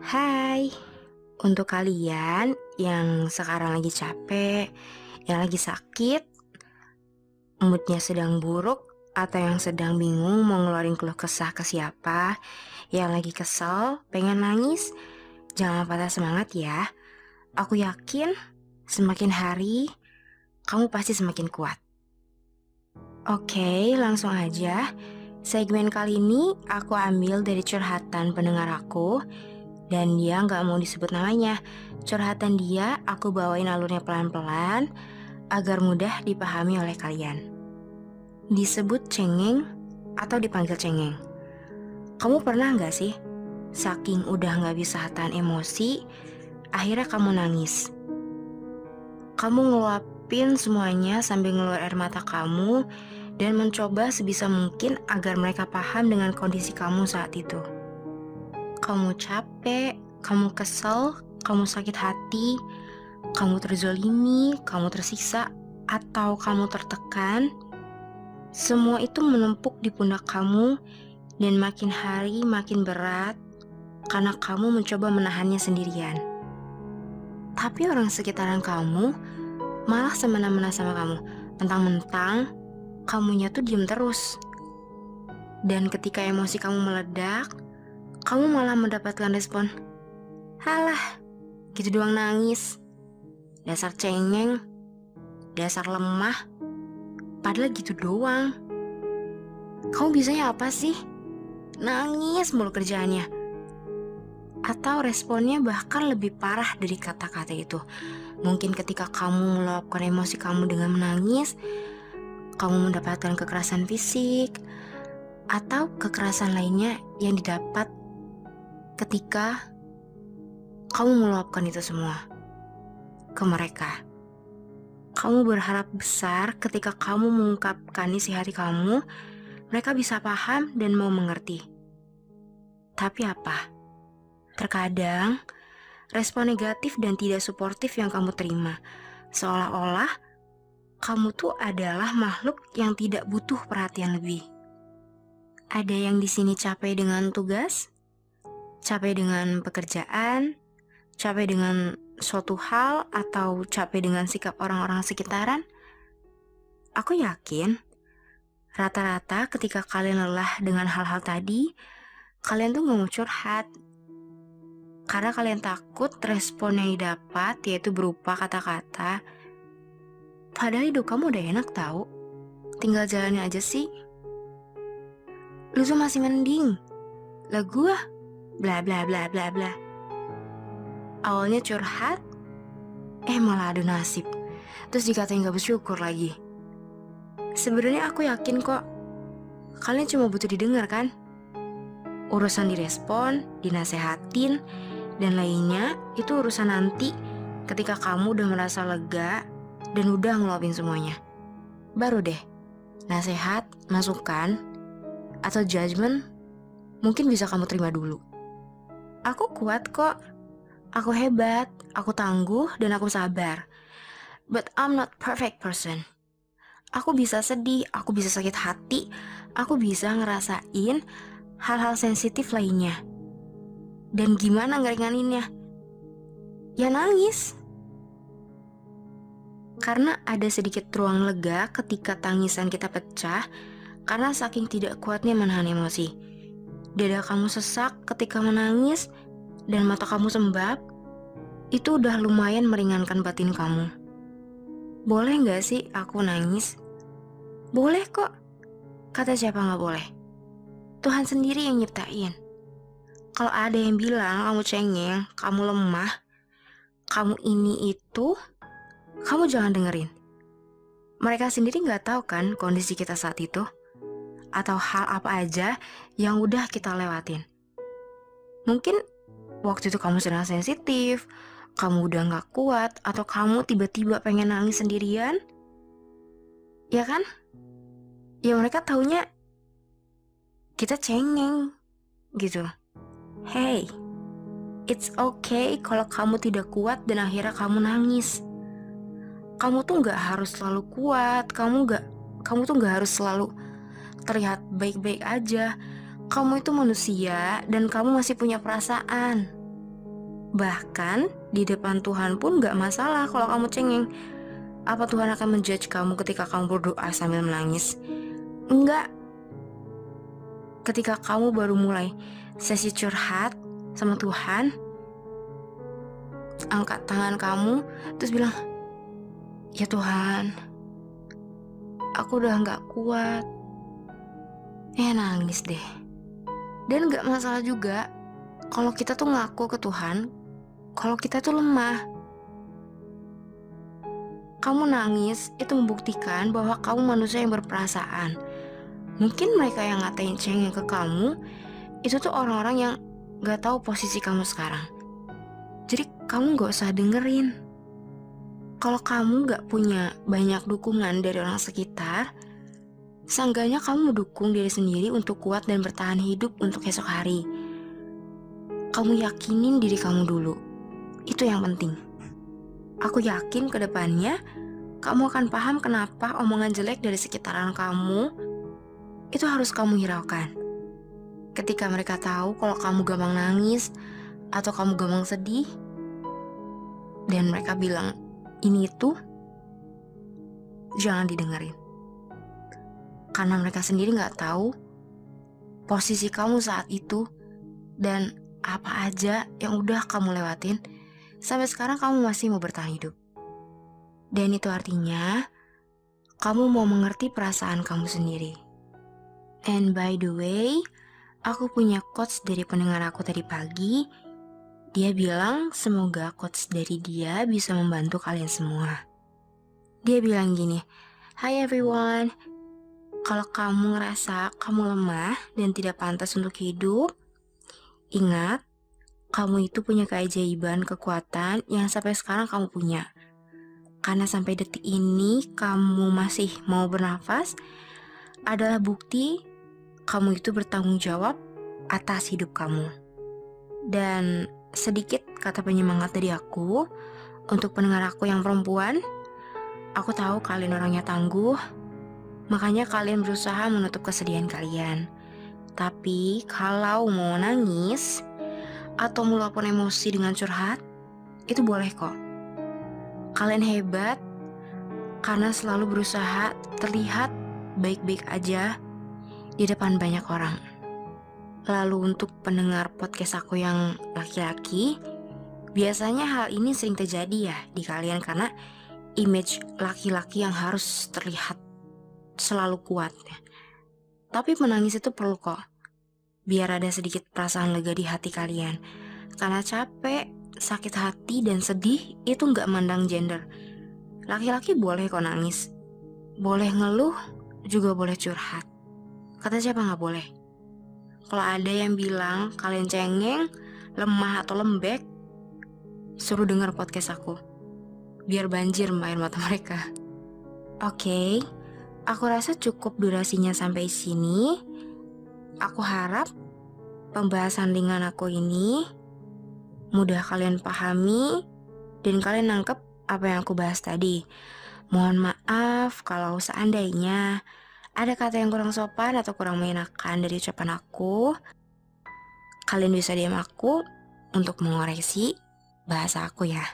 Hai, untuk kalian yang sekarang lagi capek, yang lagi sakit, moodnya sedang buruk, atau yang sedang bingung mau ngeluarin keluh kesah ke siapa, yang lagi kesel, pengen nangis, jangan patah semangat ya. Aku yakin semakin hari, kamu pasti semakin kuat. Oke, langsung aja. Segmen kali ini aku ambil dari curhatan pendengar aku. Dan dia nggak mau disebut namanya. Curhatan dia aku bawain alurnya pelan-pelan agar mudah dipahami oleh kalian. Disebut cengeng atau dipanggil cengeng. Kamu pernah nggak sih saking udah nggak bisa tahan emosi, akhirnya kamu nangis. Kamu ngeluapin semuanya sambil ngeluar air mata kamu dan mencoba sebisa mungkin agar mereka paham dengan kondisi kamu saat itu. Kamu capek, kamu kesel, kamu sakit hati, kamu terzolimi, kamu tersiksa, atau kamu tertekan. Semua itu menumpuk di pundak kamu dan makin hari makin berat karena kamu mencoba menahannya sendirian. Tapi orang sekitaran kamu malah semena-mena sama kamu. Mentang-mentang kamunya tuh diem terus. Dan ketika emosi kamu meledak, kamu malah mendapatkan respon, "Halah, gitu doang nangis. Dasar cengeng, dasar lemah, padahal gitu doang. Kamu bisanya apa sih? Nangis mulu kerjaannya." Atau responnya bahkan lebih parah dari kata-kata itu. Mungkin ketika kamu meluapkan emosi kamu dengan menangis, kamu mendapatkan kekerasan fisik, atau kekerasan lainnya yang didapat ketika kamu meluapkan itu semua ke mereka. Kamu berharap besar ketika kamu mengungkapkan isi hati kamu, mereka bisa paham dan mau mengerti. Tapi apa? Terkadang, respon negatif dan tidak suportif yang kamu terima, seolah-olah kamu tuh adalah makhluk yang tidak butuh perhatian lebih. Ada yang di sini capek dengan tugas, capek dengan pekerjaan, capek dengan suatu hal, atau capek dengan sikap orang-orang sekitaran. Aku yakin, rata-rata ketika kalian lelah dengan hal-hal tadi, kalian tuh nggak mau curhat. Karena kalian takut respon yang didapat yaitu berupa kata-kata, "Padahal hidup kamu udah enak tahu, tinggal jalanin aja sih. Lu tuh masih mending, lah gua, bla bla bla bla bla." Awalnya curhat, malah adu nasib. Terus dikatain gak bersyukur lagi. Sebenarnya aku yakin kok, kalian cuma butuh didengar kan? Urusan direspon, dinasehatin, dan lainnya itu urusan nanti ketika kamu udah merasa lega dan udah ngeluapin semuanya. Baru deh, nasehat, masukan, atau judgement mungkin bisa kamu terima dulu. Aku kuat kok, aku hebat, aku tangguh, dan aku sabar. But I'm not perfect person. Aku bisa sedih, aku bisa sakit hati, aku bisa ngerasain hal-hal sensitif lainnya. Dan gimana ngeringaninnya? Ya nangis. Karena ada sedikit ruang lega ketika tangisan kita pecah karena saking tidak kuatnya menahan emosi. Dada kamu sesak ketika menangis dan mata kamu sembab, itu udah lumayan meringankan batin kamu. Boleh gak sih aku nangis? Boleh kok. Kata siapa gak boleh? Tuhan sendiri yang nyiptain. Kalau ada yang bilang kamu cengeng, kamu lemah, kamu ini itu, kamu jangan dengerin. Mereka sendiri gak tahu kan kondisi kita saat itu, atau hal apa aja yang udah kita lewatin. Mungkin waktu itu kamu sedang sensitif, kamu udah gak kuat, atau kamu tiba-tiba pengen nangis sendirian. Ya kan? Ya mereka taunya kita cengeng gitu. Hey, it's okay kalau kamu tidak kuat dan akhirnya kamu nangis. Kamu tuh gak harus selalu kuat, kamu tuh gak harus selalu terlihat baik-baik aja. Kamu itu manusia dan kamu masih punya perasaan. Bahkan di depan Tuhan pun gak masalah kalau kamu cengeng. Apa Tuhan akan menjudge kamu ketika kamu berdoa sambil menangis? Enggak. Ketika kamu baru mulai sesi curhat sama Tuhan, angkat tangan kamu terus bilang, "Ya Tuhan, aku udah gak kuat." Nangis deh. Dan gak masalah juga kalau kita tuh ngaku ke Tuhan kalau kita tuh lemah. Kamu nangis itu membuktikan bahwa kamu manusia yang berperasaan. Mungkin mereka yang ngatain cengeng ke kamu itu tuh orang-orang yang gak tahu posisi kamu sekarang. Jadi kamu gak usah dengerin. Kalau kamu gak punya banyak dukungan dari orang sekitar, seenggaknya kamu mendukung diri sendiri untuk kuat dan bertahan hidup untuk esok hari. Kamu yakinin diri kamu dulu. Itu yang penting. Aku yakin ke depannya kamu akan paham kenapa omongan jelek dari sekitaran kamu itu harus kamu hiraukan. Ketika mereka tahu kalau kamu gampang nangis atau kamu gampang sedih, dan mereka bilang ini itu, jangan didengerin. Karena mereka sendiri gak tahu posisi kamu saat itu dan apa aja yang udah kamu lewatin sampai sekarang kamu masih mau bertahan hidup. Dan itu artinya kamu mau mengerti perasaan kamu sendiri. And by the way, aku punya quotes dari pendengar aku tadi pagi. Dia bilang semoga quotes dari dia bisa membantu kalian semua. Dia bilang gini, "Hi everyone, kalau kamu ngerasa kamu lemah dan tidak pantas untuk hidup, ingat, kamu itu punya keajaiban, kekuatan yang sampai sekarang kamu punya. Karena sampai detik ini kamu masih mau bernafas, adalah bukti kamu itu bertanggung jawab atas hidup kamu." Dan sedikit kata penyemangat dari aku, untuk pendengar aku yang perempuan, aku tahu kalian orangnya tangguh, makanya kalian berusaha menutup kesedihan kalian. Tapi kalau mau nangis atau meluapkan emosi dengan curhat, itu boleh kok. Kalian hebat karena selalu berusaha terlihat baik-baik aja di depan banyak orang. Lalu untuk pendengar podcast aku yang laki-laki, biasanya hal ini sering terjadi ya di kalian karena image laki-laki yang harus terlihat selalu kuat. Tapi menangis itu perlu kok, biar ada sedikit perasaan lega di hati kalian. Karena capek, sakit hati, dan sedih itu gak mandang gender. Laki-laki boleh kok nangis, boleh ngeluh, juga boleh curhat. Kata siapa gak boleh? Kalau ada yang bilang kalian cengeng, lemah atau lembek, suruh denger podcast aku, biar banjir air mata mereka. Oke, aku rasa cukup durasinya sampai sini. Aku harap pembahasan dengan aku ini mudah kalian pahami dan kalian nangkep apa yang aku bahas tadi. Mohon maaf kalau seandainya ada kata yang kurang sopan atau kurang mengenakan dari ucapan aku. Kalian bisa DM aku untuk mengoreksi bahasa aku ya.